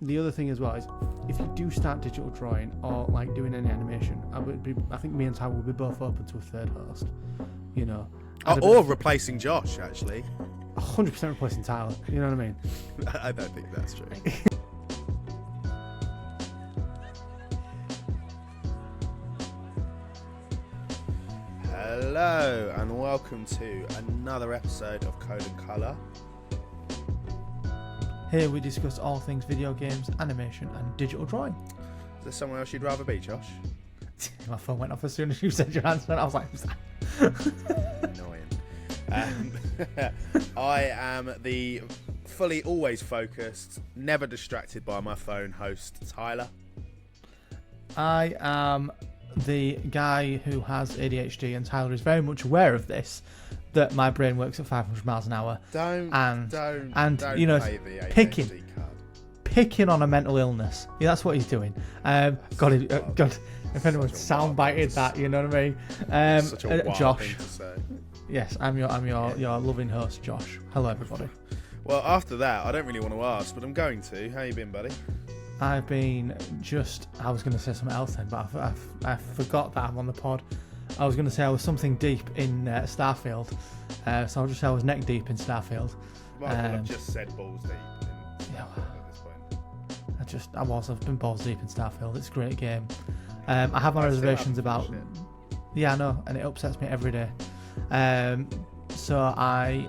the other thing as well is, if you do start digital drawing or like doing any animation, I think me and Ty will be both open to a third host. You know, or replacing Josh, actually. 100% replacing Tyler. You know what I mean? I don't think that's true. Hello and welcome to another episode of Code and Colour. Here we discuss all things video games, animation and digital drawing. Is there somewhere else you'd rather be, Josh? My phone went off as soon as you said your answer and I was like, who's that? Annoying. I am the fully always focused, never distracted by my phone host, Tyler. I am the guy who has ADHD, and Tyler is very much aware of this, that my brain works at 500 miles an hour. Don't you know, play the picking ADHD card. Picking on a mental illness. Yeah, that's what he's doing. God, if anyone soundbited that, you know what I mean? Such a wild Josh. thing to say. Yes, I'm your loving host, Josh. Hello, everybody. Well, after that, I don't really want to ask, but I'm going to. How you been, buddy? I've been I was going to say something else then, but I forgot that I'm on the pod. I was going to say I was something deep in Starfield, so I'll just say I was neck deep in Starfield. Well, I've just said balls deep at this point. I've been balls deep in Starfield. It's a great game. I have my reservations about. Yeah, I know, and it upsets me every day. So I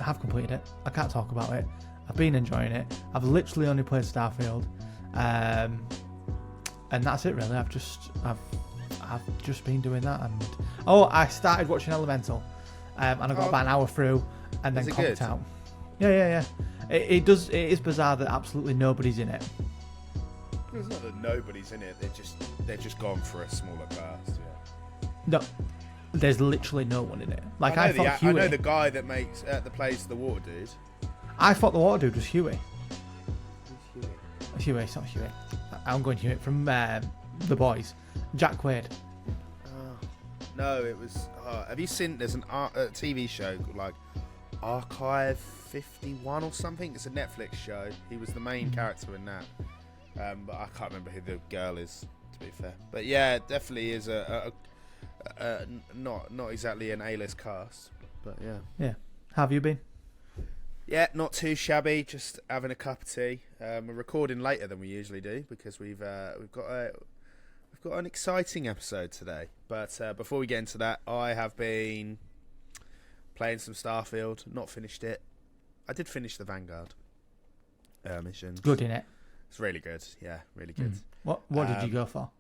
have completed it. I can't talk about it. I've been enjoying it. I've literally only played Starfield, and that's it really. I've just been doing that, and I started watching Elemental, and I got about an hour through, and then conked out. Yeah. It is bizarre that absolutely nobody's in it. It's not that nobody's in it. They're just gone for a smaller cast. Yeah. No, there's literally no one in it. Like I know the guy that plays the water dude. I thought the water dude was Huey. Who's Huey? Huey, it's not Huey. I'm going Huey from The Boys. Jack Quaid. No, it was. Have you seen? There's a TV show called like Archive 51 or something. It's a Netflix show. He was the main character in that. But I can't remember who the girl is, to be fair. But yeah, it definitely is not exactly an A-list cast. But yeah. Yeah. How have you been? Yeah, not too shabby. Just having a cup of tea. We're recording later than we usually do because we've got an exciting episode today. But before we get into that, I have been playing some Starfield. Not finished it. I did finish the Vanguard mission. Good, innit? It's really good. Yeah, really good. What did you go for?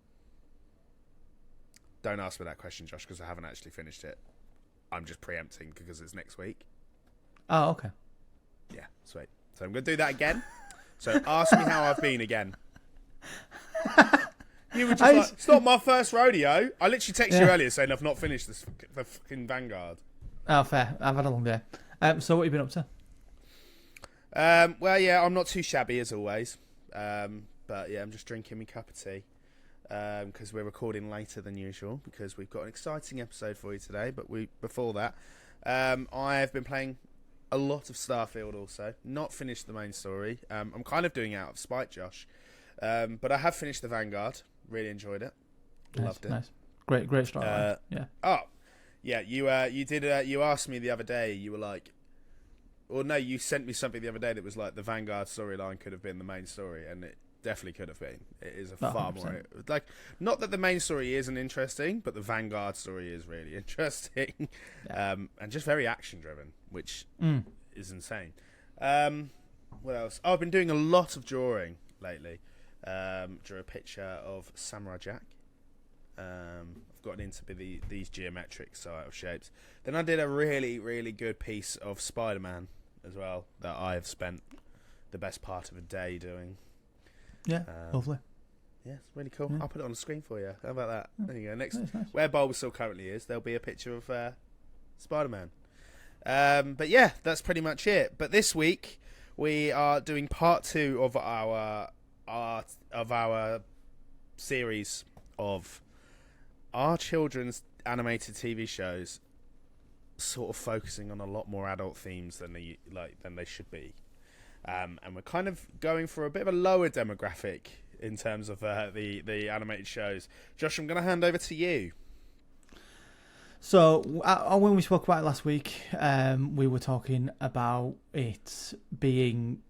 Don't ask me that question, Josh, because I haven't actually finished it. I'm just preempting because it's next week. Oh, okay. Yeah, sweet. So I'm going to do that again. So ask me how I've been again. You were just like, it's not my first rodeo. I literally texted you earlier saying I've not finished the fucking Vanguard. Oh, fair. I've had a long day. So what have you been up to? Well, yeah, I'm not too shabby as always. But yeah, I'm just drinking my cup of tea. Because we're recording later than usual because we've got an exciting episode for you today. But before that, I have been playing a lot of Starfield also. Not finished the main story. I'm kind of doing it out of spite, Josh. But I have finished the Vanguard. Really enjoyed it. Loved it. Nice. Great story. Yeah. Oh, yeah. You did. You asked me the other day. You were like, or no, you sent me something the other day that was like the Vanguard storyline could have been the main story, and it definitely could have been. It is a far 100%. more like, not that the main story isn't interesting, but the Vanguard story is really interesting, and just very action driven, which is insane. What else? Oh, I've been doing a lot of drawing lately. Drew a picture of Samurai Jack. I've gotten into these geometric style shapes. Then I did a really, really good piece of Spider-Man as well that I've spent the best part of a day doing. Yeah, lovely. Yeah, it's really cool. I'll put it on the screen for you. How about that? There you go. Next, nice. where Bulbasaur currently is, there'll be a picture of Spider-Man. But yeah, that's pretty much it. But this week we are doing part 2 of our series of our children's animated TV shows, sort of focusing on a lot more adult themes than they should be. and we're kind of going for a bit of a lower demographic in terms of the animated shows. Josh, I'm going to hand over to you. So when we spoke about it last week, we were talking about it being,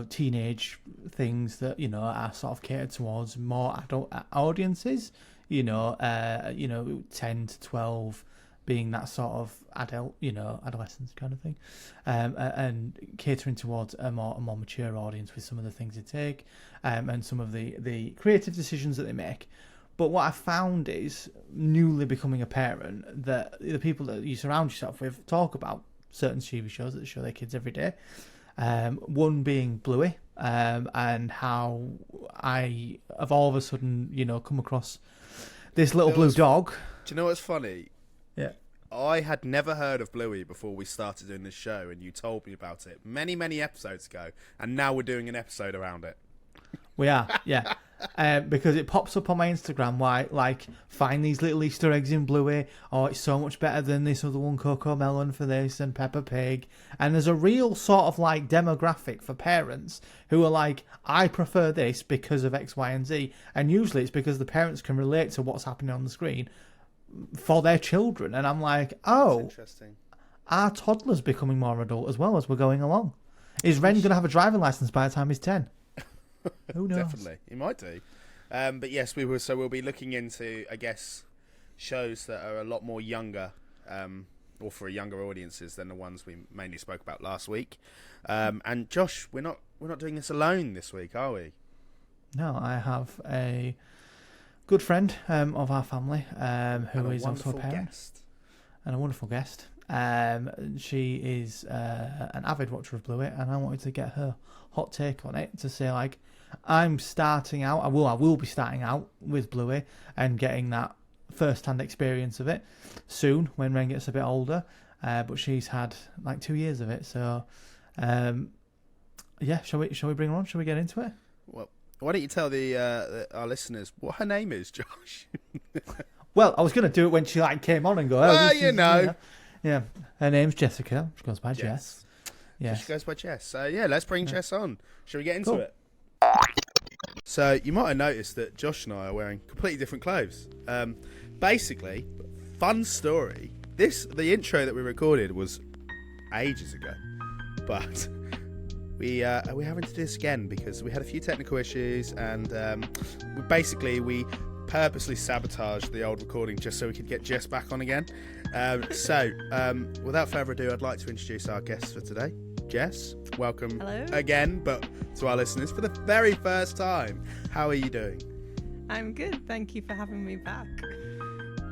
teenage things that, are sort of catered towards more adult audiences, 10 to 12 being that sort of adolescence kind of thing, and catering towards a more mature audience with some of the things they take, and some of the creative decisions that they make. But what I found is, newly becoming a parent, that the people that you surround yourself with talk about certain TV shows that show their kids every day. One being Bluey, and how I have all of a sudden, come across this little blue dog. Do you know what's funny? Yeah. I had never heard of Bluey before we started doing this show, and you told me about it many, many episodes ago, and now we're doing an episode around it. We are, yeah. Because it pops up on my Instagram, find these little Easter eggs in Bluey. Oh, it's so much better than this other one, Coco Melon for this, and Peppa Pig. And there's a real sort of demographic for parents who are like, I prefer this because of X, Y, and Z. And usually it's because the parents can relate to what's happening on the screen for their children. And I'm like, oh, interesting. Our toddler's becoming more adult as well as we're going along. Is Ren going to have a driving license by the time he's 10? Who knows? Definitely, he might do. But yes, we'll be looking into, I guess, shows that are a lot more younger, or for younger audiences than the ones we mainly spoke about last week. And Josh, we're not doing this alone this week, are we? No, I have a good friend of our family who is also a parent and a wonderful guest. She is an avid watcher of Bluey, and I wanted to get her hot take on it to say, I'm starting out. I will be starting out with Bluey and getting that first-hand experience of it soon when Ren gets a bit older. But she's had 2 years of it, so shall we bring her on? Shall we get into it? Well, why don't you tell our listeners what her name is, Josh? Well, I was going to do it when she came on and go. Yeah, her name's Jessica. She goes by Jess. Yeah, she goes by Jess. So let's bring Jess on. Shall we get into it? So you might have noticed that Josh and I are wearing completely different clothes. Basically, fun story. The intro that we recorded was ages ago, but we're having to do this again because we had a few technical issues, and we purposely sabotaged the old recording just so we could get Jess back on again. So without further ado, I'd like to introduce our guest for today. Jess, welcome. Hello. Again, but to our listeners for the very first time. How are you doing? I'm good, thank you for having me back.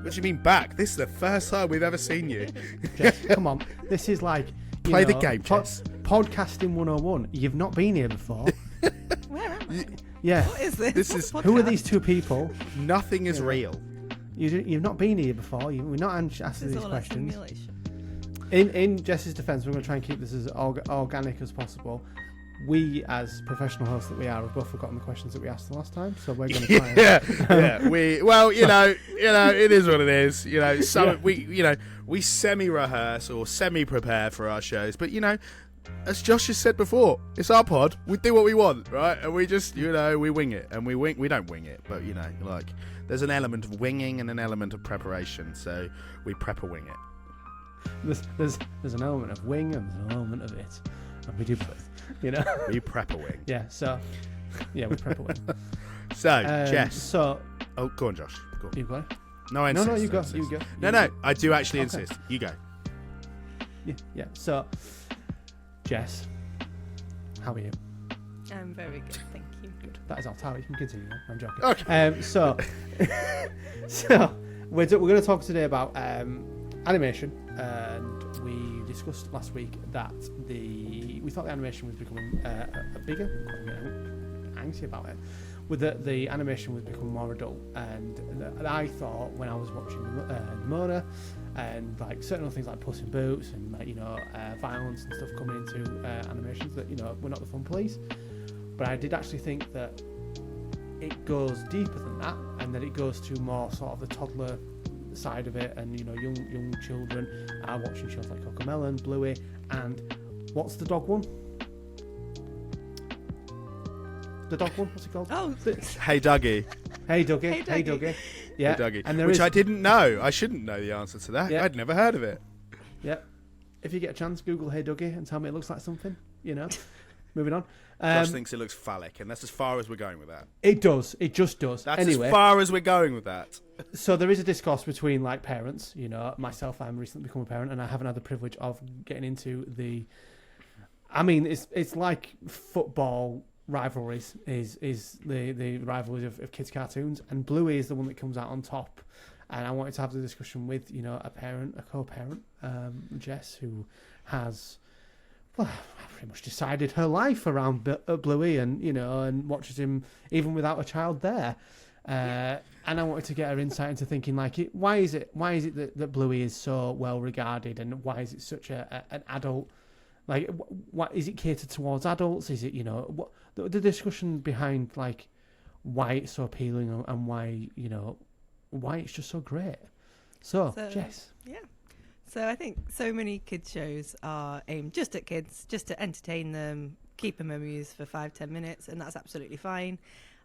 What do you mean back? This is the first time we've ever seen you. Jess, come on. This is play the game, Jess. Podcasting 101. You've not been here before. Where am I? Yeah. What is this? Who are these two people? Nothing is real. You've not been here before. We're not asking these questions. In Jess's defence, we're going to try and keep this as organic as possible. We, as professional hosts that we are, have both forgotten the questions that we asked the last time, so we're going to try. It is what it is. We semi-rehearse or semi-prepare for our shows, but as Josh has said before, it's our pod. We do what we want, right? And we just, we wing it, and we don't wing it, but there's an element of winging and an element of preparation, so we prep or wing it. There's an element of wing and there's an element of it, and we do both. We prep a wing. Yeah. So, we prep a wing. So, Jess. So, go on, Josh. Go on. You go. No, I insist. No, you go. You go. No, I do actually insist. You go. Yeah. So, Jess, how are you? I'm very good, thank you. Good. That is all. Tara, you can continue. I'm joking. Okay. So we're going to talk today about animation, and we discussed last week that we thought the animation was becoming a bigger. I'm anxious about it. With the animation was becoming more adult, and I thought when I was watching Mona and certain other things like Puss in Boots and violence and stuff coming into animations that were not the fun police, but I did actually think that it goes deeper than that, and that it goes to more sort of the toddler side of it, and young children are watching shows like Cocomelon, Bluey, and what's the dog one? The dog one. What's it called? Oh, Hey Dougie. Hey Dougie. Hey, Hey Dougie. Dougie. Yeah. Hey Dougie. And there Which is. I didn't know. I shouldn't know the answer to that. Yeah. I'd never heard of it. Yeah. If you get a chance, Google Hey Dougie and tell me it looks like something. You know. Moving on. Josh thinks it looks phallic, and that's as far as we're going with that. It does. It just does. That's anyway, as far as we're going with that. so there is a discourse between like parents. You know, myself, I'm recently become a parent, and I haven't had the privilege of getting into the. I mean, it's like football rivalries is the rivalries of kids' cartoons, and Bluey is the one that comes out on top. And I wanted to have the discussion with a co-parent, Jess, who has. Well, I pretty much decided her life around Bluey, and watches him even without a child there. And I wanted to get her insight into thinking why is it that Bluey is so well regarded, and why is it such an adult? Like, what is it catered towards adults? Is it what the discussion behind why it's so appealing and why why it's just so great? So Jess, yeah. So I think so many kids shows are aimed just at kids, just to entertain them, keep them amused for 5-10 minutes, and that's absolutely fine.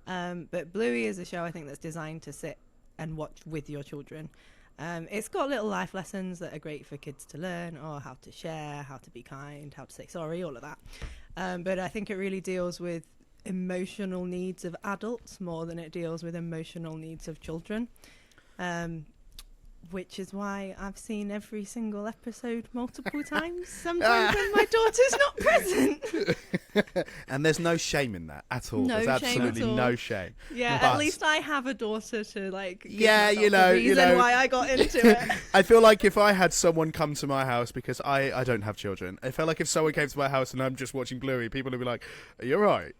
But Bluey is a show I think that's designed to sit and watch with your children. It's got little life lessons that are great for kids to learn, or how to share, how to be kind, how to say sorry, all of that. But I think it really deals with emotional needs of adults more than it deals with emotional needs of children. Which is why I've seen every single episode multiple times, sometimes when my daughter's not present. And there's no shame in that at all. No There's shame absolutely at all. no shame. Yeah, But- at least I have a daughter to give Yeah, myself you know, the reason why I got into it. I feel like if I had someone come to my house, because I don't have children, I feel like if someone came to my house and I'm just watching Bluey, people would be like, "Are you alright?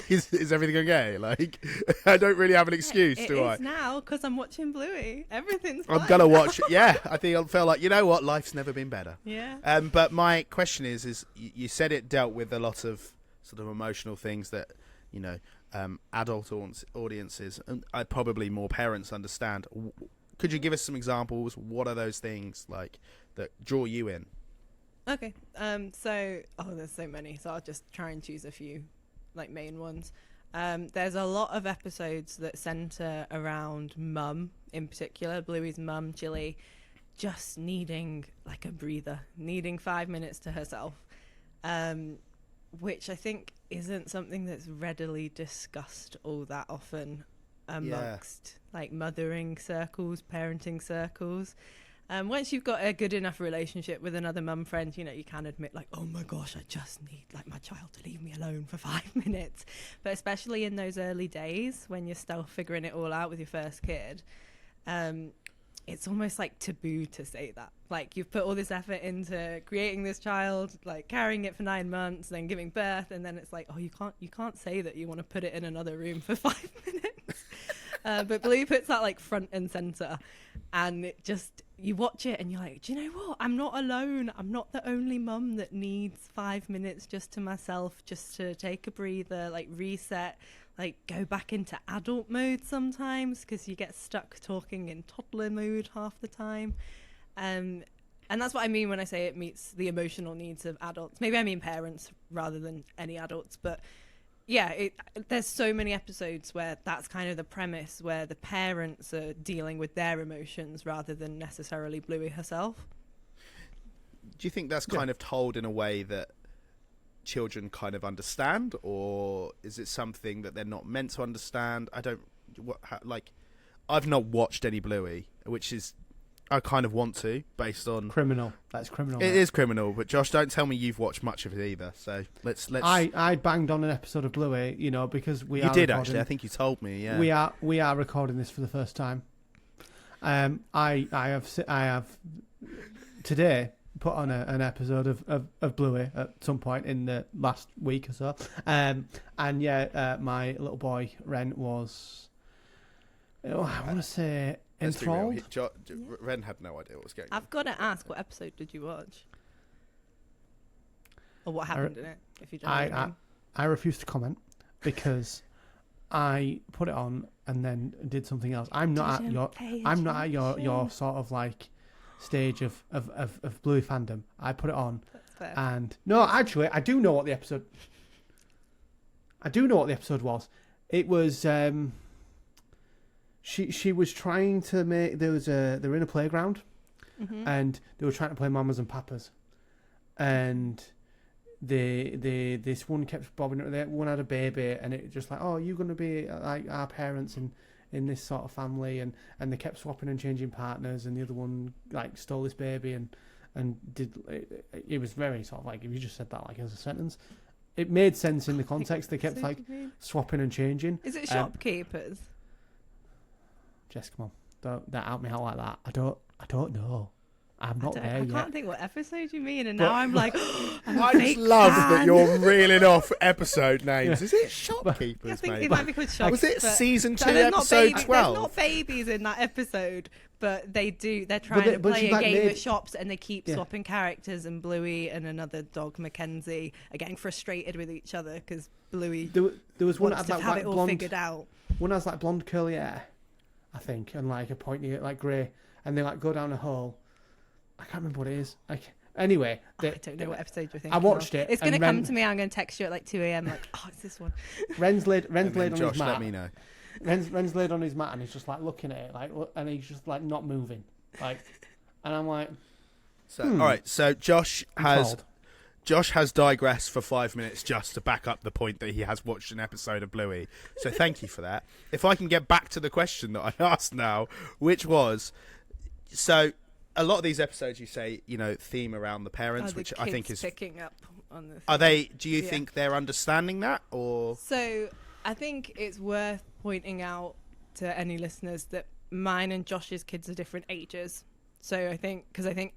is everything okay?" Like, I don't really have an excuse, It do I? is now because I'm watching Bluey. Everything's fine. I'm gonna watch. Yeah, I think I feel like, you know what, life's never been better. Yeah. But my question is you said it dealt with a lot of sort of emotional things that adult audiences and probably more parents understand. Could you give us some examples? What are those things like that draw you in? Okay. There's so many, so I'll just try and choose a few main ones. There's a lot of episodes that centre around mum, in particular, Bluey's mum, Chili, just needing a breather, needing 5 minutes to herself, which I think isn't something that's readily discussed all that often amongst mothering circles, parenting circles. Once you've got a good enough relationship with another mum friend, you can admit oh my gosh, I just need my child to leave me alone for 5 minutes. But especially in those early days when you're still figuring it all out with your first kid, it's almost taboo to say that. You've put all this effort into creating this child, carrying it for 9 months, then giving birth, and then it's you can't say that you want to put it in another room for 5 minutes. But Bluey puts that front and center, and it just, you watch it and you're do you know what? I'm not alone. I'm not the only mum that needs 5 minutes just to myself, just to take a breather, reset, go back into adult mode sometimes, because you get stuck talking in toddler mode half the time. And that's what I mean when I say it meets the emotional needs of adults. Maybe I mean parents rather than any adults, but yeah, there's so many episodes where that's kind of the premise, where the parents are dealing with their emotions rather than necessarily Bluey herself. Do you think that's kind of told in a way that children kind of understand, or is it something that they're not meant to understand? I've not watched any Bluey, which is, I kind of want to, based on criminal. That's criminal. It is criminal, but Josh, don't tell me you've watched much of it either. So let's. I banged on an epishave of Bluey, because we You are did recording, actually. I think you told me. Yeah. We are recording this for the first time. I have today put on an episode of Bluey at some point in the last week or so. My little boy Ren was, I want to say, enthralled. Ren had no idea what was going on. I've got to ask, what episode did you watch? Or what happened in it, if you don't know. I refuse to comment because I put it on and then did something else. I'm not at your sort of stage of Bluey fandom. I put it on. That's fair. And no, actually I do know what the episode. I do know what the episode was. It was she was trying to make they were in a playground, and they were trying to play mamas and papas, and this one kept bobbing. One had a baby, and it just like, oh, you're gonna be like our parents in this sort of family, and they kept swapping and changing partners, and the other one like stole this baby and did it was very sort of like, if you just said that like as a sentence, it made sense in the context. They kept like swapping and changing. Is it shopkeepers? Jess, come on, don't out me out like that. I don't know. I'm not there yet. I can't think what episode you mean, and now I'm like, I just love that you're reeling off episode names. Is it Shopkeepers, I think mate? it might be called Shopkeepers. Was it season 2, there's episode 12? There's not babies in that episode, but they're trying to play a game of shops, and they keep swapping characters, and Bluey and another dog, Mackenzie, are getting frustrated with each other because Bluey there was one wants that to had have like it all blonde, figured out. one has like blonde curly hair, I think, and like a pointy like grey, and they like go down a hole. I can't remember what it is. Anyway, I don't know what episode you're thinking. I watched it. It's going to come to me. I'm going to text you at like 2 a.m. Like, oh, it's this one. Ren's laid on Josh, his mat. let me know. Ren's laid on his mat, and he's just like looking at it, like, and he's just like not moving, like, and I'm like, all right. So Josh has digressed for 5 minutes just to back up the point that he has watched an episode of Bluey. So thank you for that. If I can get back to the question that I asked now, which was, so a lot of these episodes you say, theme around the parents, which I think is picking up on the. Are they? Do you think they're understanding that, or? So I think it's worth pointing out to any listeners that mine and Josh's kids are different ages. So I think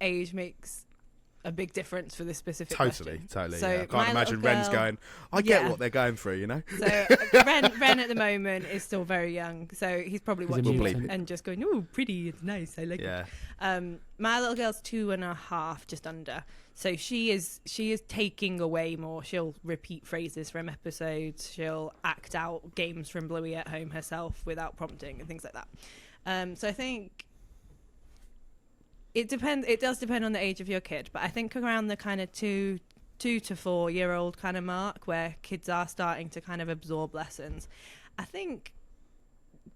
age makes a big difference for this specific question. Totally. So I can't imagine Ren's going, I get what they're going through, So Ren at the moment is still very young, so he's probably watching it and just going, oh, pretty, it's nice, I like it. My little girl's 2.5, just under. So she is taking away more. She'll repeat phrases from episodes. She'll act out games from Bluey at home herself without prompting and things like that. So I think it does depend on the age of your kid, but I think around the kind of 2 to 4 year old kind of mark, where kids are starting to kind of absorb lessons, I think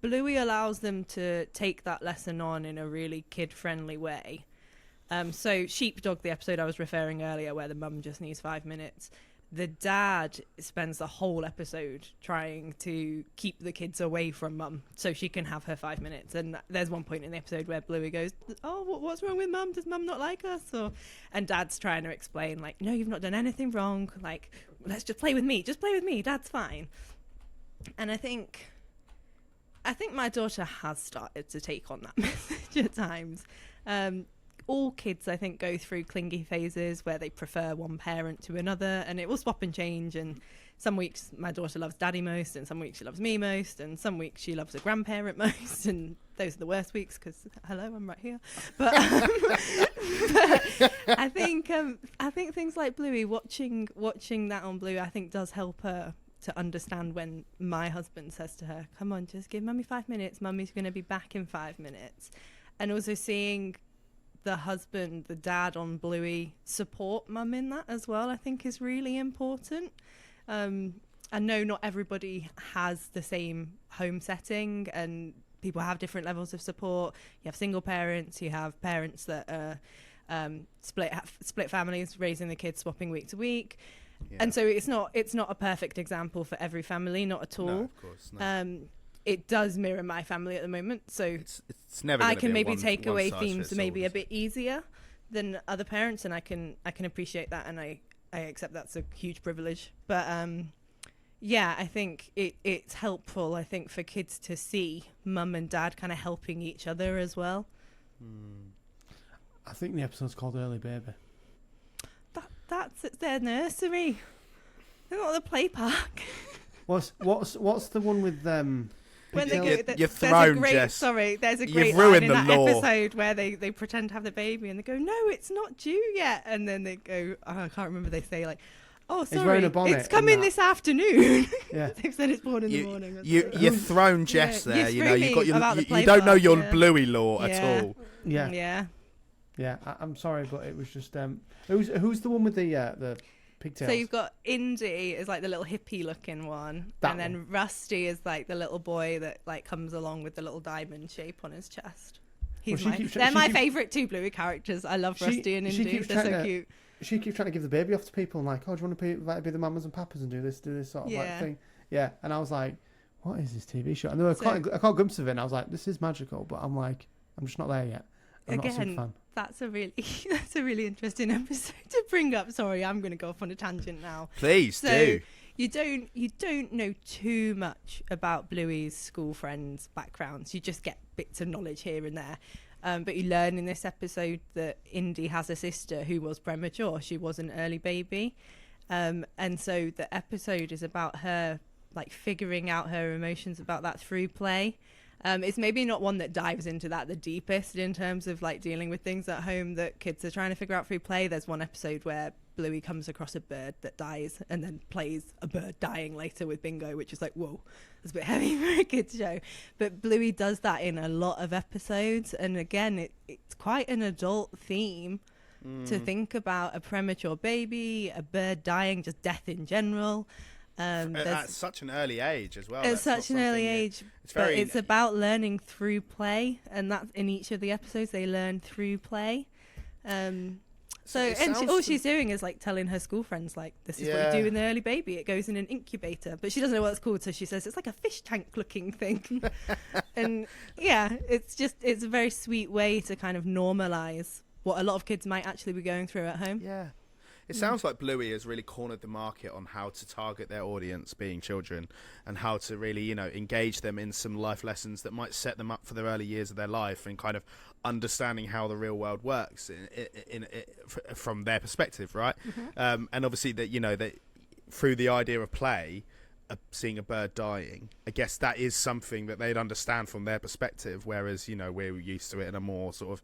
Bluey allows them to take that lesson on in a really kid friendly way. So Sheepdog, the episode I was referring earlier, where the mum just needs 5 minutes, the dad spends the whole episode trying to keep the kids away from mum so she can have her 5 minutes. And there's one point in the episode where Bluey goes, oh, what's wrong with mum? Does mum not like us? And dad's trying to explain, like, no, you've not done anything wrong. Like, let's just play with me. Just play with me. Dad's fine. And I think my daughter has started to take on that message at times. All kids, I think, go through clingy phases where they prefer one parent to another, and it will swap and change. And some weeks my daughter loves daddy most, and some weeks she loves me most, and some weeks she loves a grandparent most, and those are the worst weeks because, hello, I'm right here. But, but I think things like Bluey, watching that on Bluey, I think does help her to understand when my husband says to her, come on, just give mummy 5 minutes, mummy's going to be back in 5 minutes. And also seeing the dad on Bluey support mum in that as well, I think is really important. I know not everybody has the same home setting, and people have different levels of support. You have single parents, you have parents that are split families, raising the kids, swapping week to week. Yeah. And so it's not a perfect example for every family, not at all. No, of course not. It does mirror my family at the moment, so it's never I can maybe take away themes maybe a bit easier than other parents, and I can appreciate that, and I accept that's a huge privilege. But I think it's helpful, I think, for kids to see mum and dad kind of helping each other as well. I think the episode's called Early Baby. That's at their nursery. They're not at the play park. What's the one with them? When they go, you're thrown, Jess. There's a great line in that episode where they pretend to have the baby and they go, no, it's not due yet. And then they go, I can't remember, they say like, oh, sorry, it's coming this afternoon. Yeah. They've said it's born in the morning. You're thrown, Jess, there. You don't know your Bluey law at all. Yeah. I'm sorry, but it was just who's the one with the pigtails. So you've got Indy is like the little hippie-looking one, and then Rusty is like the little boy that like comes along with the little diamond shape on his chest. They're my favourite two Bluey characters. I love Rusty and Indy. They're so cute. She keeps trying to give the baby off to people and like, oh, do you want to be the mamas and papas and do this sort of like thing? Yeah. And I was like, what is this TV show? And there were I caught glimpses of it and I was like, this is magical, but I'm like, I'm just not there yet. I'm not a super fan. That's a really interesting episode to bring up. Sorry, I'm going to go off on a tangent now. Please do. You don't know too much about Bluey's school friends' backgrounds. You just get bits of knowledge here and there. But you learn in this episode that Indy has a sister who was premature. She was an early baby. And so the episode is about her like figuring out her emotions about that through play. It's maybe not one that dives into that the deepest in terms of like dealing with things at home that kids are trying to figure out through play. There's one episode where Bluey comes across a bird that dies and then plays a bird dying later with Bingo, which is like, whoa, that's a bit heavy for a kid's show. But Bluey does that in a lot of episodes. And again, it's quite an adult theme to think about a premature baby, a bird dying, just death in general. At such an early age as well. At such an early age. It's about learning through play, and that's in each of the episodes they learn through play. All she's doing is like telling her school friends like, this is what you do in the early baby. It goes in an incubator, but she doesn't know what it's called, so she says it's like a fish tank looking thing. And it's a very sweet way to kind of normalize what a lot of kids might actually be going through at home. Yeah. It sounds like Bluey has really cornered the market on how to target their audience, being children, and how to really, engage them in some life lessons that might set them up for the early years of their life and kind of understanding how the real world works from their perspective, right? Mm-hmm. And obviously that through the idea of play, seeing a bird dying, I guess that is something that they'd understand from their perspective, whereas we're used to it in a more sort of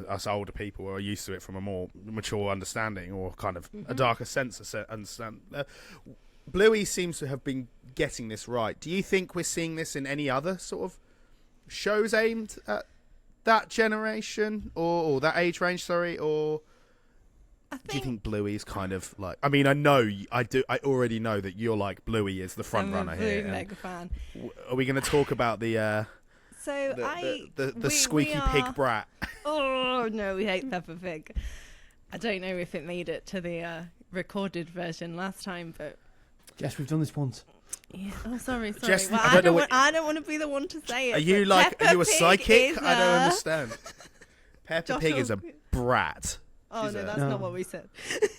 us older people are used to it from a more mature understanding or kind of a darker sense of understand. Bluey seems to have been getting this right. Do you think we're seeing this in any other sort of shows aimed at that generation or that age range? Sorry, or do you think Bluey's kind of like? I mean, I already know that you're like Bluey is the front runner here. I'm a mega fan. Are we going to talk about the squeaky pig brat? Oh no, we hate Peppa Pig. I don't know if it made it to the recorded version last time, but yes, we've done this once. Yeah. Oh, sorry. Jess, well, I don't want to be the one to say it. Are you a psychic? I don't understand. Peppa Pig is a brat. Oh no, that's not what we said.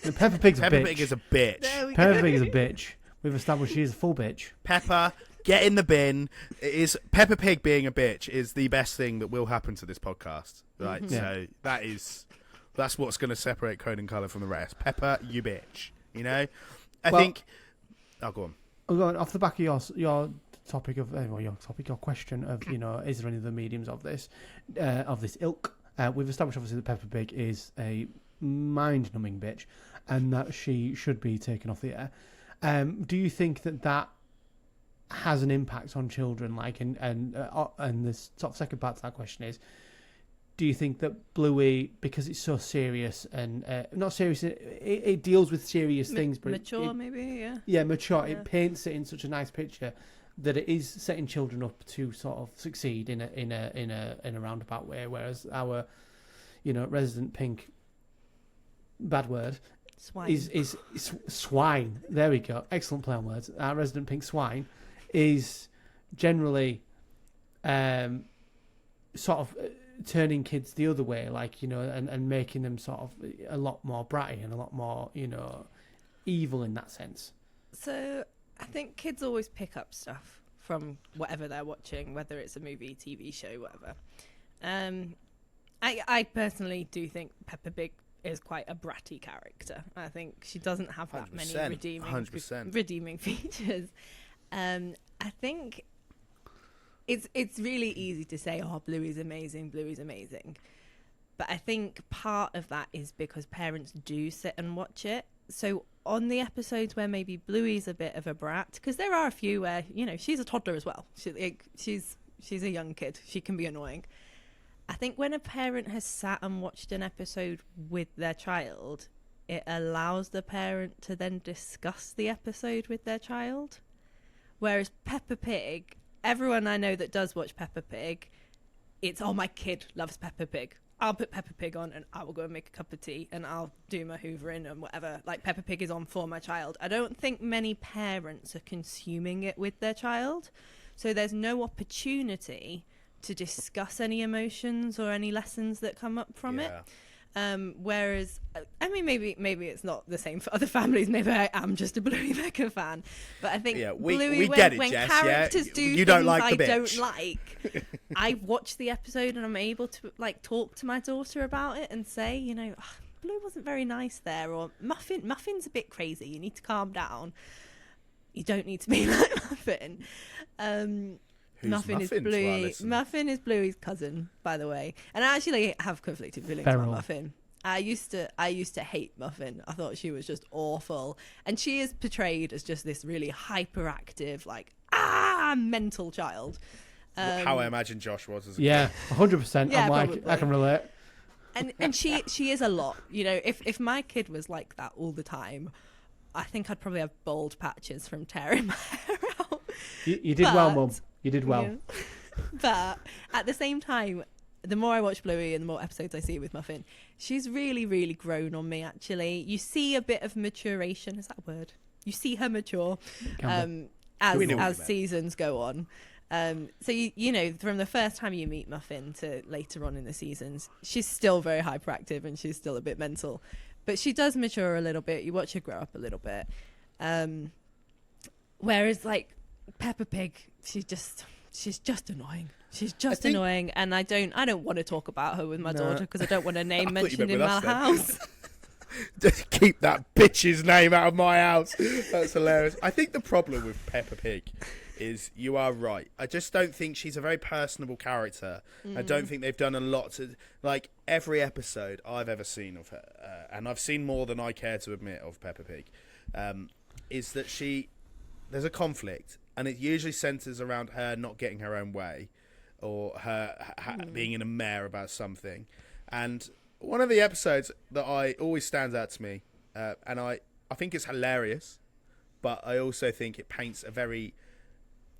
No, Peppa Pig's a bitch. Peppa Pig is a bitch. Peppa Pig is a bitch. We've established she is a full bitch. Peppa, get in the bin. Peppa Pig being a bitch is the best thing that will happen to this podcast, right? Mm-hmm. So that's what's going to separate Code and Colour from the rest. Peppa, you bitch. I think. Oh, go on. Going off the back of your topic of your question of is there any other mediums of this ilk? We've established obviously that Peppa Pig is a mind-numbing bitch, and that she should be taken off the air. Do you think that has an impact on children? And the sort of second part to that question is, do you think that Bluey, because it's so serious and not serious, it deals with serious things, but mature maybe, mature. Yeah. It paints it in such a nice picture that it is setting children up to sort of succeed in a roundabout way, whereas our resident pink bad word. Swine. Is swine. There we go. Excellent play on words. Our resident pink swine is generally sort of turning kids the other way, and making them sort of a lot more bratty and a lot more, evil in that sense. So I think kids always pick up stuff from whatever they're watching, whether it's a movie, TV show, whatever. I personally do think Peppa Pig is quite a bratty character. I think she doesn't have that many redeeming features. I think it's really easy to say, oh, Bluey's amazing. But I think part of that is because parents do sit and watch it. So on the episodes where maybe Bluey's a bit of a brat, because there are a few where, she's a toddler as well. She's a young kid. She can be annoying. I think when a parent has sat and watched an episode with their child, it allows the parent to then discuss the episode with their child. Whereas Peppa Pig, everyone I know that does watch Peppa Pig, it's, oh, my kid loves Peppa Pig. I'll put Peppa Pig on and I will go and make a cup of tea and I'll do my hoovering and whatever. Like, Peppa Pig is on for my child. I don't think many parents are consuming it with their child. So there's no opportunity to discuss any emotions or any lessons that come up from it. Whereas, I mean, maybe it's not the same for other families. Maybe I am just a Bluey Mega fan, but I think Bluey, when Jess, characters do you things don't like I the bitch. don't like, I watch the episode and I'm able to like talk to my daughter about it and say, you know, oh, Blue wasn't very nice there, or Muffin's a bit crazy. You need to calm down. You don't need to be like Muffin. Muffin is Bluey. Muffin is Bluey's cousin, by the way. And I actually have conflicted feelings about Muffin. I used to hate Muffin. I thought she was just awful, and she is portrayed as just this really hyperactive, like mental child. How I imagine Josh was as a kid. 100%. Yeah, I'm like, probably. I can relate. And she is a lot. You know, if my kid was like that all the time, I think I'd probably have bald patches from tearing my hair out. You did well, Mum. You did well. Yeah. But at the same time, the more I watch Bluey and the more episodes I see with Muffin, she's really, really grown on me, actually. You see a bit of maturation. Is that a word? You see her mature as seasons go on. So, you know, from the first time you meet Muffin to later on in the seasons, she's still very hyperactive and she's still a bit mental. But she does mature a little bit. You watch her grow up a little bit. Whereas, like, Peppa Pig, she's just annoying. She's just annoying, and I don't want to talk about her with my daughter because I don't want her name mentioned in my house. Just keep that bitch's name out of my house. That's hilarious. I think the problem with Peppa Pig is, you are right. I just don't think she's a very personable character. I don't think they've done a lot to, like, every episode I've ever seen of her, and I've seen more than I care to admit of Peppa Pig, is that there's a conflict, and it usually centres around her not getting her own way, or her being in a mare about something. And one of the episodes that always stands out to me, and I think it's hilarious, but I also think it paints a very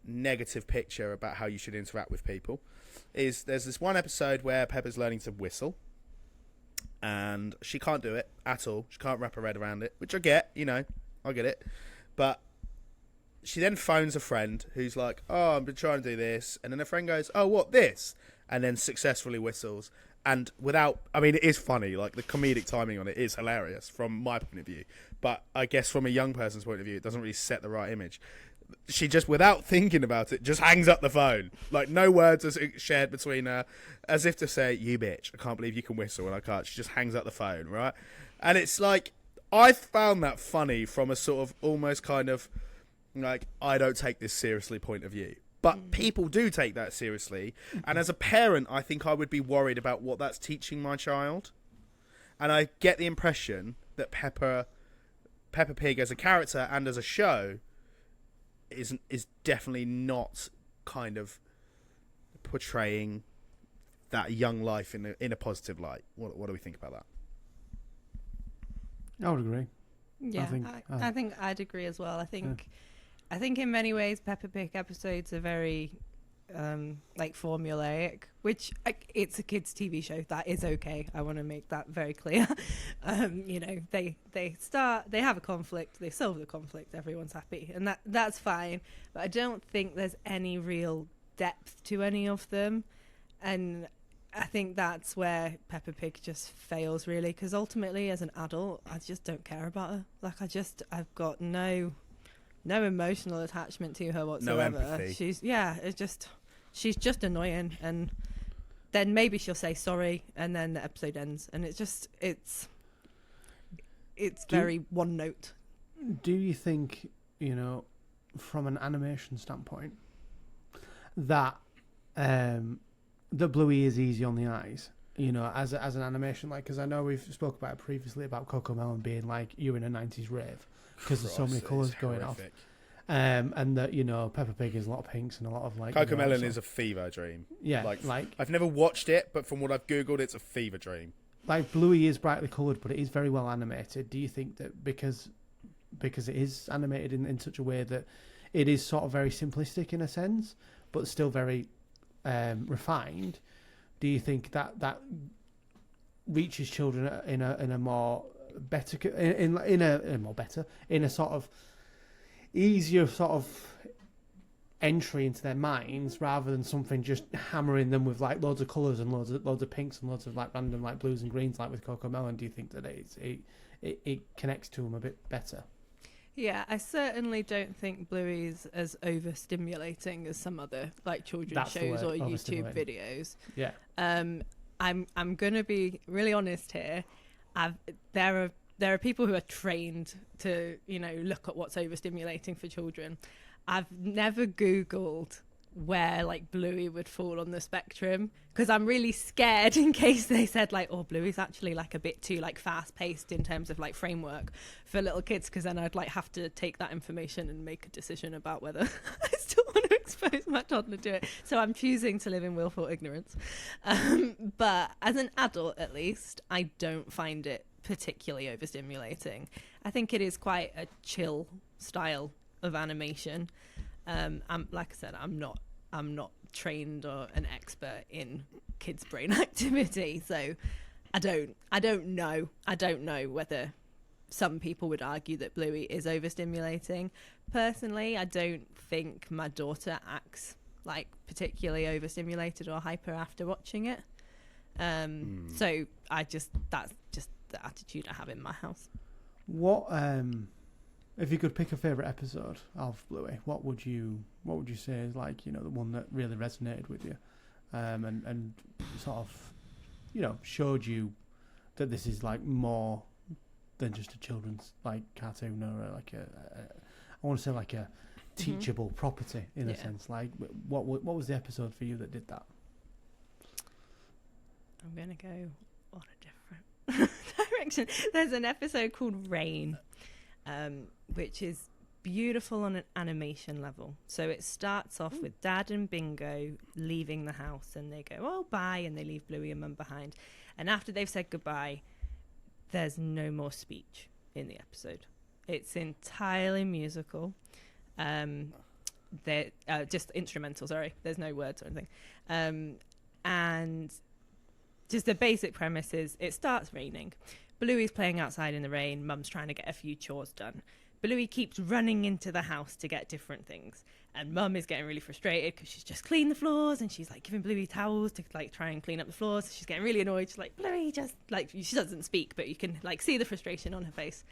negative picture about how you should interact with people, is there's this one episode where Peppa's learning to whistle, and she can't do it at all. She can't wrap her head around it, which I get, I get it. But she then phones a friend who's like, oh, I've been trying to do this. And then her friend goes, oh, what, this? And then successfully whistles. And it is funny. Like, the comedic timing on it is hilarious from my point of view. But I guess from a young person's point of view, it doesn't really set the right image. She just, without thinking about it, just hangs up the phone. Like, no words are shared between her, as if to say, you bitch, I can't believe you can whistle and I can't. She just hangs up the phone, right? And it's like, I found that funny from a sort of almost kind of, like, I don't take this seriously point of view. But people do take that seriously. And as a parent, I think I would be worried about what that's teaching my child. And I get the impression that Peppa Pig as a character and as a show is definitely not kind of portraying that young life in a positive light. What do we think about that? I would agree. Yeah, I think I'd agree as well. I think in many ways Peppa Pig episodes are very like formulaic, which it's a kids' TV show. That is okay. I want to make that very clear. They have a conflict, they solve the conflict, everyone's happy, and that's fine. But I don't think there's any real depth to any of them, and I think that's where Peppa Pig just fails, really, because ultimately, as an adult, I just don't care about her. Like, I've got no emotional attachment to her whatsoever. No empathy. She's just annoying, and then maybe she'll say sorry, and then the episode ends, and it's very one note. Do you think, from an animation standpoint, that that Bluey is easy on the eyes, as an animation, like, because I know we've spoke about it previously about Cocomelon being like you're in a 90s rave because there's so many colours going off, and that Peppa Pig is a lot of pinks and a lot of like Cocomelon is a fever dream. Yeah, like I've never watched it, but from what I've googled, it's a fever dream. like Bluey is brightly coloured, but it is very well animated. Do you think that because it is animated in such a way that it is sort of very simplistic in a sense, but still very refined? Do you think that reaches children in a more better in a sort of easier sort of entry into their minds, rather than something just hammering them with like loads of colours and loads of pinks and loads of like random like blues and greens like with Coco Melon? Do you think that it connects to them a bit better? Yeah, I certainly don't think Bluey's as overstimulating as some other like children's shows or YouTube videos. Yeah. I'm gonna be really honest here. There are people who are trained to, you know, look at what's overstimulating for children. I've never Googled where like Bluey would fall on the spectrum, because I'm really scared in case they said like, oh, Bluey's actually like a bit too like fast paced in terms of like framework for little kids, because then I'd like have to take that information and make a decision about whether I still want to expose my toddler to it. So I'm choosing to live in willful ignorance. But as an adult, at least, I don't find it particularly overstimulating. I think it is quite a chill style of animation. Like I said, I'm not trained or an expert in kids' brain activity, so I don't know whether some people would argue that Bluey is overstimulating. Personally, I don't think my daughter acts like particularly overstimulated or hyper after watching it. So that's just the attitude I have in my house. What if you could pick a favourite episode of Bluey, what would you say is like, you know, the one that really resonated with you, and sort of, you know, showed you that this is like more than just a children's like cartoon, or like I want to say like a teachable property in a sense. Like what was the episode for you that did that? I'm gonna go on a different direction. There's an episode called Rain, which is beautiful on an animation level. So it starts off with Dad and Bingo leaving the house, and they go, oh, bye, and they leave Bluey and Mum behind. And after they've said goodbye, there's no more speech in the episode. It's entirely musical. They're just instrumental, sorry. There's no words or anything. And just the basic premise is it starts raining. Bluey's playing outside in the rain. Mum's trying to get a few chores done. Bluey keeps running into the house to get different things. And Mum is getting really frustrated because she's just cleaned the floors, and she's like giving Bluey towels to like try and clean up the floors. She's getting really annoyed. She's like, Bluey, just like, she doesn't speak, but you can like see the frustration on her face.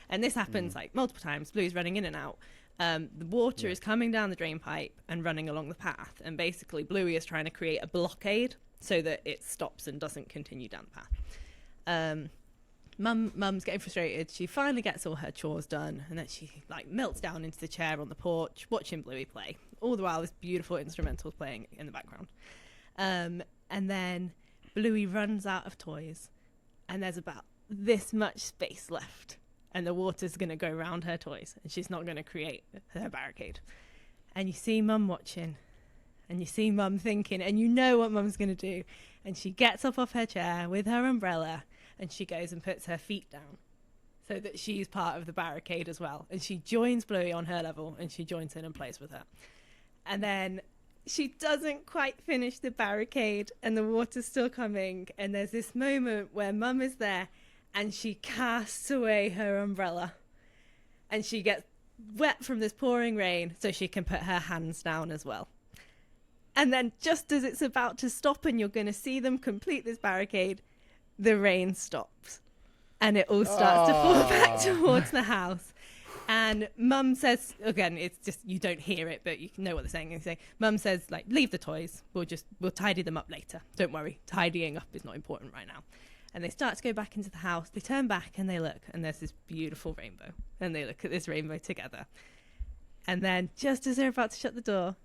And this happens like multiple times. Bluey's running in and out. The water is coming down the drain pipe and running along the path. And basically Bluey is trying to create a blockade so that it stops and doesn't continue down the path. Mum's getting frustrated. She finally gets all her chores done, and then she like melts down into the chair on the porch watching Bluey play. All the while this beautiful instrumental's playing in the background. And then Bluey runs out of toys, and there's about this much space left, and the water's going to go around her toys, and she's not going to create her barricade. And you see Mum watching, and you see Mum thinking, and you know what Mum's going to do. And she gets up off her chair with her umbrella, and she goes and puts her feet down so that she's part of the barricade as well. And she joins Bluey on her level, and she joins in and plays with her. And then she doesn't quite finish the barricade, and the water's still coming. And there's this moment where Mum is there, and she casts away her umbrella. And she gets wet from this pouring rain, so she can put her hands down as well. And then just as it's about to stop and you're going to see them complete this barricade, the rain stops, and it all starts to fall back towards the house. And Mum says, again, it's just, you don't hear it, but you can know what they're saying. They say, Mum says, like, leave the toys. We'll tidy them up later. Don't worry. Tidying up is not important right now. And they start to go back into the house. They turn back and they look, and there's this beautiful rainbow. And they look at this rainbow together. And then just as they're about to shut the door,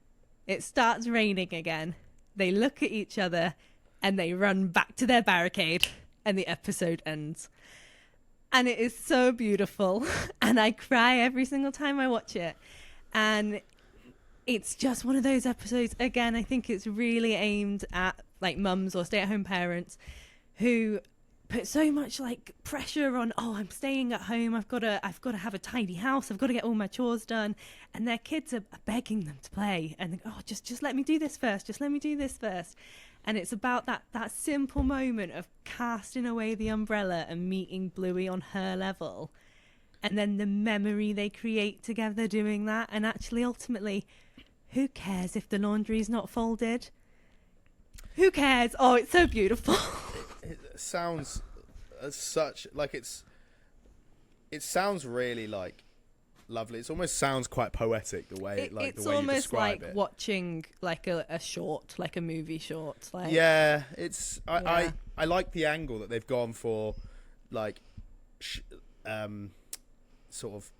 it starts raining again. They look at each other and they run back to their barricade, and the episode ends. And it is so beautiful, and I cry every single time I watch it. And it's just one of those episodes, again, I think it's really aimed at like mums or stay-at-home parents who put so much like pressure on, oh, I'm staying at home, I've got to have a tidy house, I've got to get all my chores done, and their kids are begging them to play, and oh, just let me do this first, just let me do this first. And it's about that simple moment of casting away the umbrella and meeting Bluey on her level, and then the memory they create together doing that. And actually, ultimately, who cares if the laundry's not folded? Who cares? Oh, it's so beautiful. It sounds such like it sounds really like lovely. It almost sounds quite poetic the way It's the way you almost describe like it. watching like a short, like a movie short. Like, Yeah, I like the angle that they've gone for, like sort of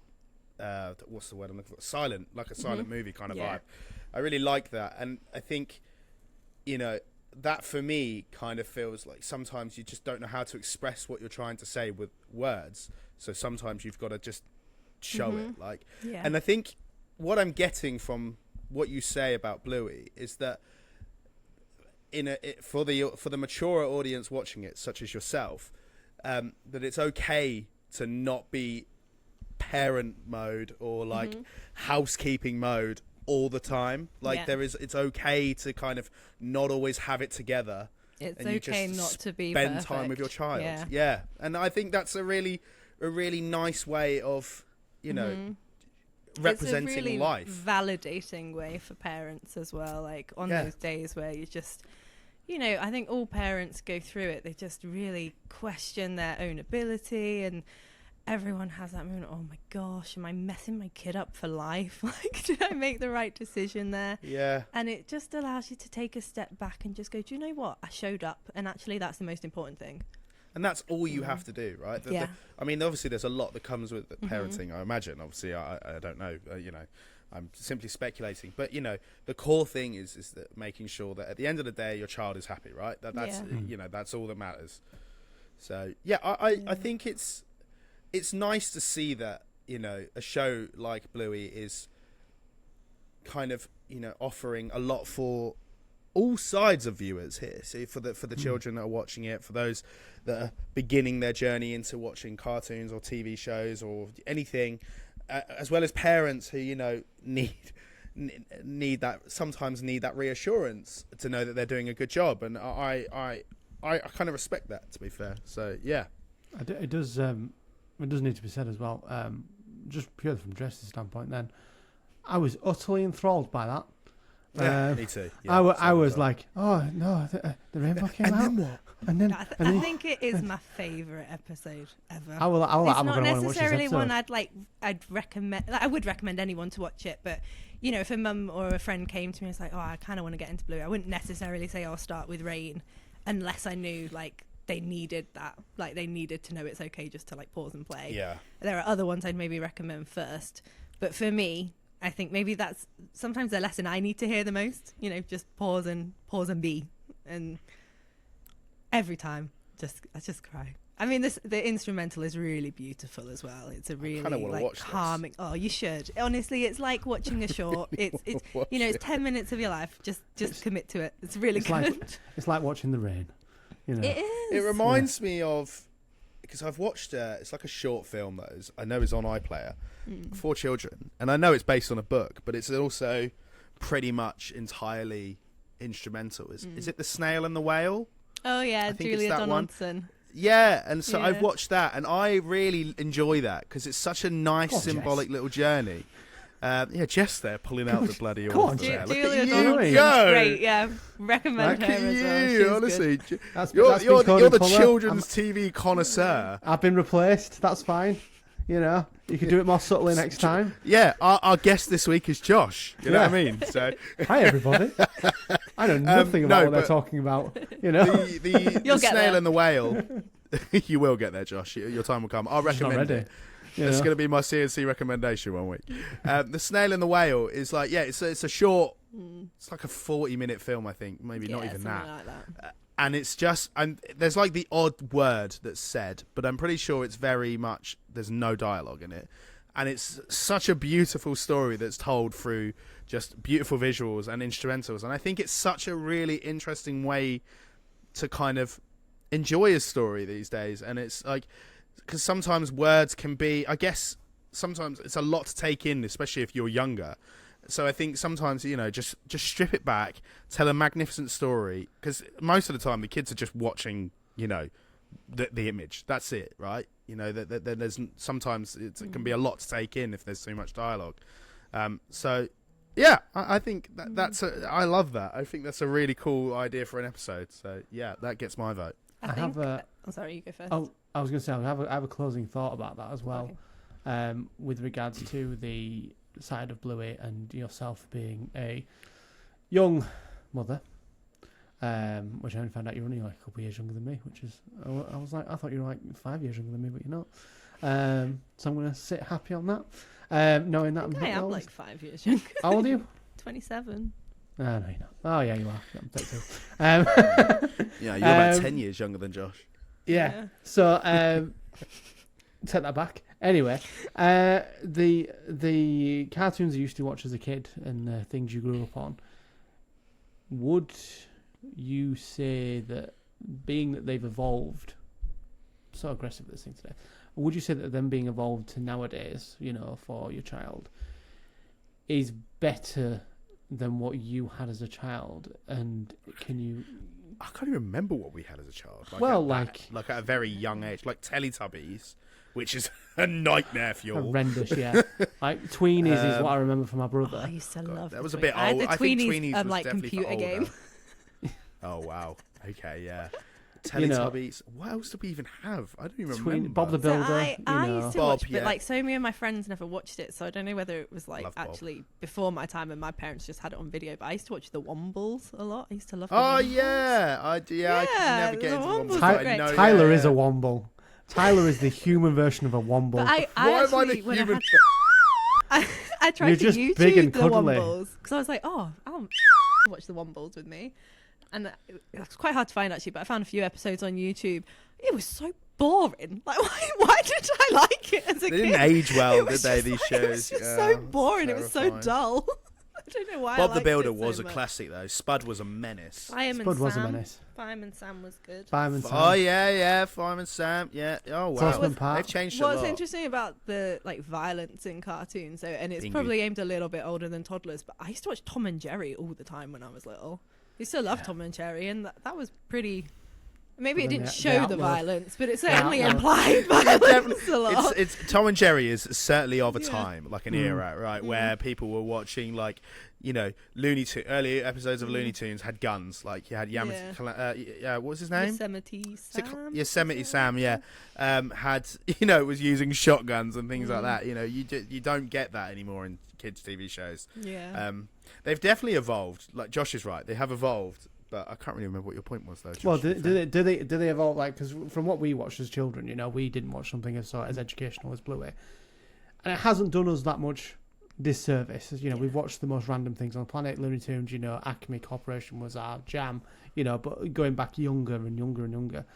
what's the word I'm looking for? Silent, like a silent movie kind of vibe. I really like that, and I think, you know, that for me kind of feels like sometimes you just don't know how to express what you're trying to say with words, so sometimes you've got to just show it, like. And I think what I'm getting from what you say about Bluey is that for the mature audience watching it, such as yourself, that it's okay to not be parent mode or like housekeeping mode all the time. Like it's okay to kind of not always have it together. It's and you okay just not to be spend perfect. time with your child. Yeah. And I think that's a really nice way of, you know, representing it's a really life. Validating way for parents as well, like on those days where you just, you know, I think all parents go through it. They just really question their own ability, and everyone has that moment, oh my gosh, am I messing my kid up for life? Like, did I make the right decision there? Yeah. And it just allows you to take a step back and just go, do you know what? I showed up, and actually that's the most important thing. And that's all you have to do, right? I mean, obviously there's a lot that comes with parenting, I imagine. Obviously, I don't know, you know, I'm simply speculating. But, you know, the core thing is that making sure that at the end of the day, your child is happy, right? That's you know, that's all that matters. So, yeah, I think it's nice to see that, you know, a show like Bluey is kind of, you know, offering a lot for all sides of viewers here. See, for the children that are watching it, for those that are beginning their journey into watching cartoons or TV shows or anything, as well as parents who, you know, need that reassurance to know that they're doing a good job. And I kind of respect that, to be fair. So yeah, it does need to be said as well. Just purely from Jess's standpoint, then I was utterly enthralled by that. Yeah, me too. Yeah, I was like, oh no, the rainbow came out. Then what? And then, I think it is my favourite episode ever. It's not necessarily one I'd recommend. Like, I would recommend anyone to watch it, but you know, if a mum or a friend came to me and was like, oh, I kind of want to get into Blue, I wouldn't necessarily say I'll start with Rain, unless I knew like they needed that, like they needed to know it's okay just to like pause and play. Yeah. There are other ones I'd maybe recommend first, but for me, I think maybe that's sometimes the lesson I need to hear the most. You know, just pause and be, and every time, I just cry. I mean, the instrumental is really beautiful as well. It's a really like calming. This. Oh, you should. Honestly, it's like watching a short. It's you know, it's 10 minutes of your life. Just commit to it. It's really good. It's like watching the rain. You know. It is. It reminds me of, because I've watched it's like a short film that I know is on iPlayer for children, and I know it's based on a book, but it's also pretty much entirely instrumental. Is it The Snail and the Whale? Oh yeah, Julia Donaldson. Yeah, and so I've watched that, and I really enjoy that because it's such a nice symbolic little journey. Jess there pulling out the bloody order there. Julia Donaldson's great. Yeah, recommend her as well. She's honestly, good. You're the children's TV connoisseur. I've been replaced. That's fine. You know, you can do it more subtly next time. Yeah, our guest this week is Josh. You know what I mean? So, hi everybody. I know nothing about what they're talking about. You know, the Snail and the Whale. You will get there, Josh. Your time will come. I'll recommend it. It's going to be my CNC recommendation one week. The Snail and the Whale is like, it's a short, it's like a 40-minute film, I think, maybe not even that. Like that. And it's just, and there's like the odd word that's said, but I'm pretty sure it's very much, there's no dialogue in it. And it's such a beautiful story that's told through just beautiful visuals and instrumentals. And I think it's such a really interesting way to kind of enjoy a story these days. And it's like, because sometimes words can be, I guess, sometimes it's a lot to take in, especially if you're younger. So I think sometimes, just strip it back, tell a magnificent story, because most of the time the kids are just watching, the image. That's it, right? There's sometimes it can be a lot to take in if there's too much dialogue. So yeah, I think I love that. I think that's a really cool idea for an episode. So yeah, that gets my vote. I'm sorry, you go first. Oh, I was going to say I have a closing thought about that as well, with regards to the side of Bluey and yourself being a young mother, which I only found out you're only like a couple of years younger than me, which is, I was like, I thought you were like 5 years younger than me, but you're not. So I'm going to sit happy on that, knowing that I am like 5 years younger. How old are you? 27. No, you're not. Oh yeah, you are. I'm 32. Yeah, you're about 10 years younger than Josh. Yeah. So take that back. Anyway, the cartoons you used to watch as a kid and the things you grew up on, would you say that, being that they've evolved, so aggressive this thing today, would you say that them being evolved to nowadays, for your child, is better than what you had as a child? And can you... I can't even remember what we had as a child. Like at a very young age, like Teletubbies, which is a nightmare fuel. Horrendous, yeah. Like Tweenies is what I remember from my brother. I used to love that. Was a bit old. I had the I think Tweenies was like definitely computer game. Oh wow. Okay, yeah. Teletubbies. What else did we even have? I don't even remember. Bob the Builder. So I used to watch, yeah. but like so many of my friends never watched it, so I don't know whether it was like Love Bob. actually before my time and my parents just had it on video. But I used to watch the Wombles a lot. I used to love. The Oh Wombles. yeah, I could never get the into Wombles Wombles. are but I great. know- Tyler yeah, is a Womble. Tyler is the human version of a Womble. But I Why am I actually, the when I human? I tried You're to just YouTube big and the cuddly. Wombles because I was like, oh, I'll watch the Wombles with me, and it was quite hard to find actually. But I found a few episodes on YouTube. It was so boring. Like, why did I like it as a They kid? didn't age well, It did was they? just These like- shows. It was just Yeah, so it's boring. It was so terrifying. dull. I don't know why. Bob I the liked Builder it so was a much. classic though. Spud was a menace. Fireman Spud was a Sam. menace. Fireman Sam was good. Fireman Sam. Oh yeah, Fireman Sam. Yeah. Oh wow. Postman Pat. They've changed a What's lot. interesting about the violence in cartoons, and it's Bingy. probably aimed a little bit older than toddlers, but I used to watch Tom and Jerry all the time when I was little. I used to love Tom and Jerry, and that was pretty. Maybe But it then didn't they show the outlawed- violence, but it certainly outlawed- implied violence a lot. It's Tom and Jerry is certainly of a Yeah. time, like an era, right, where people were watching Looney Tunes. Early episodes of Looney Tunes had guns. Like you had what was his name? Yosemite Sam. Yosemite Sam, yeah, had was using shotguns and things like that. You don't get that anymore in kids' TV shows. Yeah. They've definitely evolved. Like Josh is right, they have evolved. But I can't really remember what your point was, though. Josh, Well, to do be fair. they evolve, like, because from what we watched as children, we didn't watch something as educational as Bluey, and it hasn't done us that much disservice. We've watched the most random things on the planet. Looney Tunes, Acme Corporation was our jam, but going back younger and younger and younger,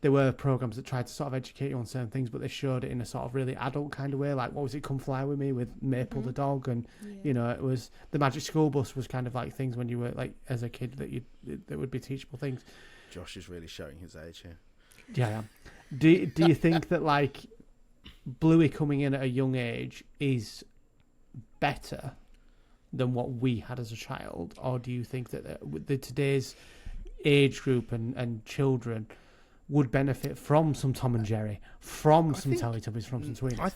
there were programs that tried to sort of educate you on certain things, but they showed it in a sort of really adult kind of way. Like, what was it, Come Fly With Me with Maple the dog, and it was the Magic School Bus was kind of like things when you were like as a kid that would be teachable things. Josh is really showing his age here. Yeah, I am. Do you think that like Bluey coming in at a young age is better than what we had as a child, or do you think that the today's age group and children would benefit from some Tom and Jerry, from some Teletubbies, from some Tweenies?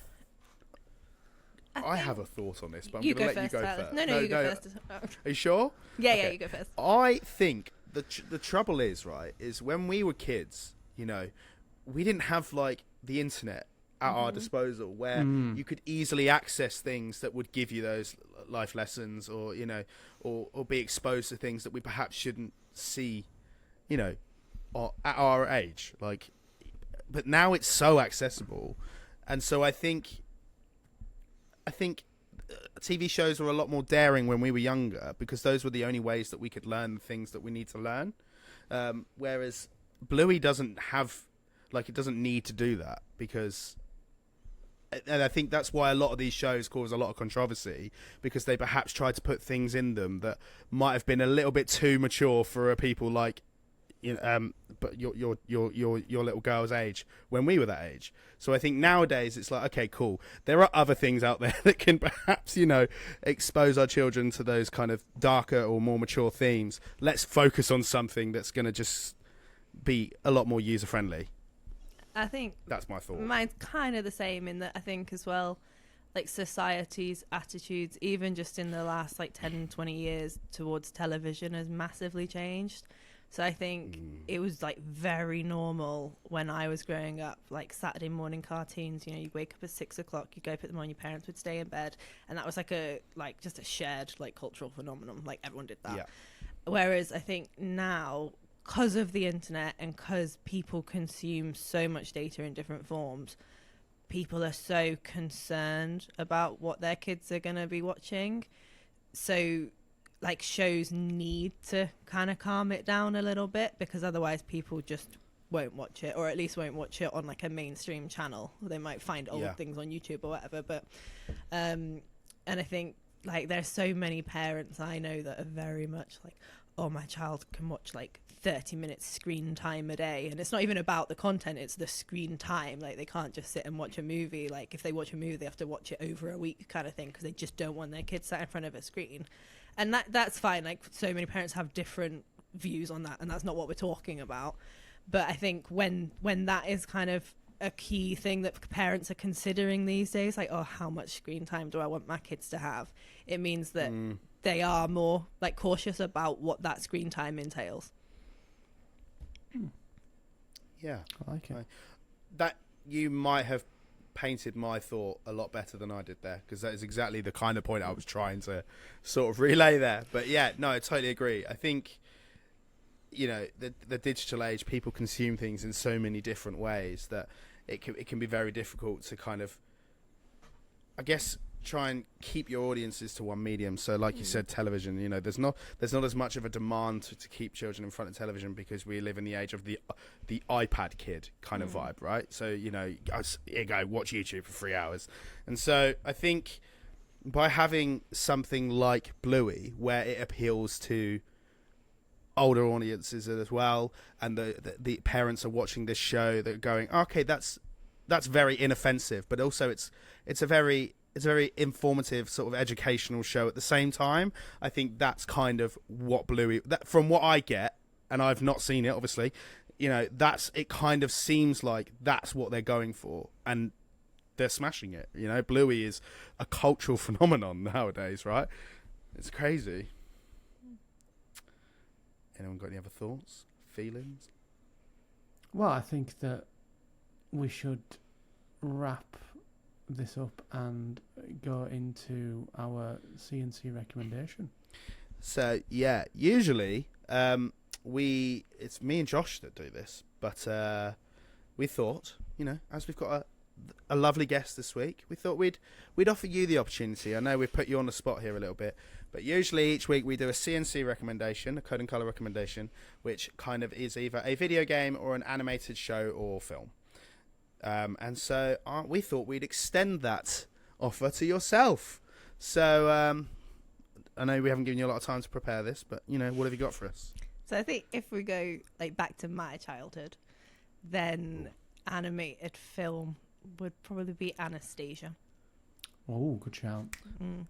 I have a thought on this, but I'm You going to go let first, you go Tyler. first. No, you go first. Oh. Are you sure? Yeah, Okay. you go first. I think the trouble is, right, is when we were kids, we didn't have like the internet at our disposal where you could easily access things that would give you those life lessons, or or be exposed to things that we perhaps shouldn't see, at our age. Like, but now it's so accessible, and so I think TV shows were a lot more daring when we were younger, because those were the only ways that we could learn the things that we need to learn. Whereas Bluey doesn't have, like, it doesn't need to do that, because, and I think that's why a lot of these shows cause a lot of controversy, because they perhaps tried to put things in them that might have been a little bit too mature for people like, but your little girl's age when we were that age. So I think nowadays it's like, okay, cool. There are other things out there that can perhaps, expose our children to those kind of darker or more mature themes. Let's focus on something that's going to just be a lot more user friendly. I think that's my thought. Mine's kind of the same in that I think as well, like society's attitudes, even just in the last like 10, 20 years towards television has massively changed. So I think it was like very normal when I was growing up, like Saturday morning cartoons, you wake up at 6 o'clock, you go put them on, your parents would stay in bed. And that was just a shared like cultural phenomenon. Like everyone did that. Yeah. Whereas I think now, because of the internet and because people consume so much data in different forms, people are so concerned about what their kids are going to be watching. So like shows need to kind of calm it down a little bit, because otherwise people just won't watch it, or at least won't watch it on like a mainstream channel. They might find old things on YouTube or whatever. But and I think like there's so many parents I know that are very much like, oh, my child can watch like 30 minutes screen time a day, and it's not even about the content, it's the screen time. Like they can't just sit and watch a movie. Like if they watch a movie, they have to watch it over a week kind of thing, because they just don't want their kids sat in front of a screen. And that's fine. Like so many parents have different views on that, and that's not what we're talking about. But I think when that is kind of a key thing that parents are considering these days, like, oh, how much screen time do I want my kids to have? It means that they are more like cautious about what that screen time entails. Yeah, I like it. That you might have painted my thought a lot better than I did there, because that is exactly the kind of point I was trying to sort of relay there. But yeah, no, I totally agree. I think the digital age, people consume things in so many different ways that it can be very difficult to kind of, I guess, try and keep your audiences to one medium. So like you said, television, there's not as much of a demand to keep children in front of television, because we live in the age of the iPad kid kind of vibe, right? So here go, watch YouTube for 3 hours. And so I think by having something like Bluey, where it appeals to older audiences as well, and the parents are watching this show, they're going, okay, that's very inoffensive, but also it's a very informative sort of educational show at the same time. I think that's kind of what Bluey, from what I get, and I've not seen it obviously, it kind of seems like that's what they're going for, and they're smashing it. Bluey is a cultural phenomenon nowadays, right? It's crazy. Anyone got any other thoughts, feelings? Well, I think that we should wrap this up and go into our CNC recommendation. So yeah, usually it's me and Josh that do this, but we thought, as we've got a lovely guest this week, we thought we'd offer you the opportunity. I know we've put you on the spot here a little bit, but usually each week we do a CNC recommendation, a code and color recommendation, which kind of is either a video game or an animated show or film. And so we thought we'd extend that offer to yourself. So I know we haven't given you a lot of time to prepare this, but what have you got for us? So I think if we go like back to my childhood, then animated film would probably be Anastasia. Oh, good shout.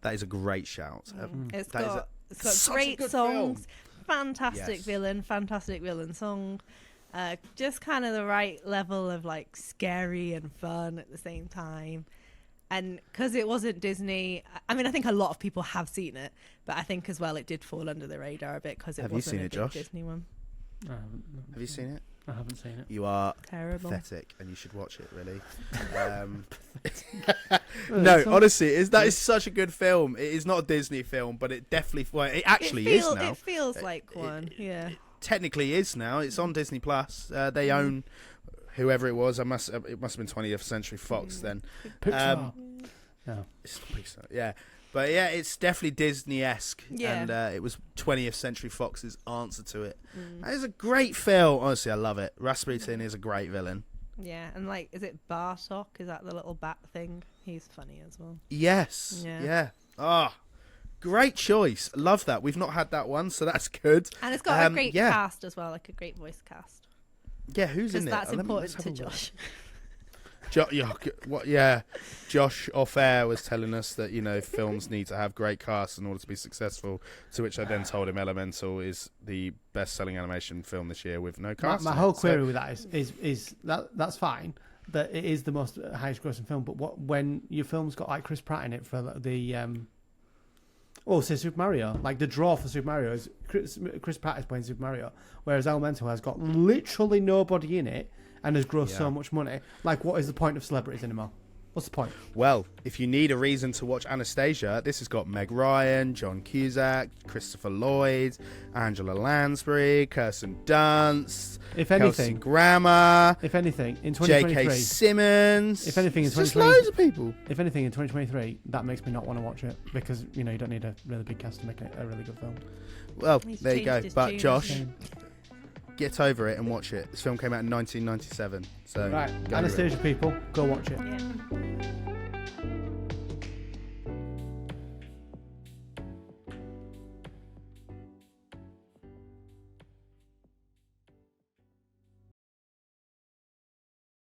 That is a great shout. It's got great songs, film. Fantastic villain song. Just kind of the right level of like scary and fun at the same time. And because it wasn't Disney, I mean, I think a lot of people have seen it, but I think as well it did fall under the radar a bit because it wasn't a big Disney one. I haven't. Have you seen it? I haven't seen it. You are terrible, pathetic, and you should watch it. Really. No, honestly, that is such a good film. It is not a Disney film, but it definitely. Well, it actually is now. It feels like one. Yeah. It technically is now. It's on Disney Plus. They own whoever it was. It must have been 20th Century Fox then. Pixar. No. It's not Pixar. Yeah. But yeah, it's definitely Disney-esque, and it was 20th Century Fox's answer to it. It is a great film. Honestly, I love it. Rasputin is a great villain. Yeah, and like, is it Bartok? Is that the little bat thing? He's funny as well. Yes. Yeah. Ah, Great choice. Love that. We've not had that one, so that's good. And it's got a great cast as well, like a great voice cast. Yeah, who's in it? Because that's important to Josh. Josh off air was telling us that, you know, films need to have great casts in order to be successful, to which I then told him Elemental is the best-selling animation film this year with no cast. My whole query with that is that's fine, that it is the most highest grossing film, but when your film's got like Chris Pratt in it for the say Super Mario, like the draw for Super Mario is Chris Pratt is playing Super Mario, whereas Elemental has got literally nobody in it and has grossed so much money. Like, what is the point of celebrities anymore? What's the point? Well, if you need a reason to watch Anastasia, this has got Meg Ryan, John Cusack, Christopher Lloyd, Angela Lansbury, Kirsten Dunst, Kelsey Grammer, if anything, in 2023, J.K. Simmons. If anything, in 2023, just loads of people. If anything, in 2023, that makes me not want to watch it because, you know, you don't need a really big cast to make a really good film. Well, there you go. But Josh, get over it and watch it. This film came out in 1997. So right, Anastasia, people, go watch it. Yeah.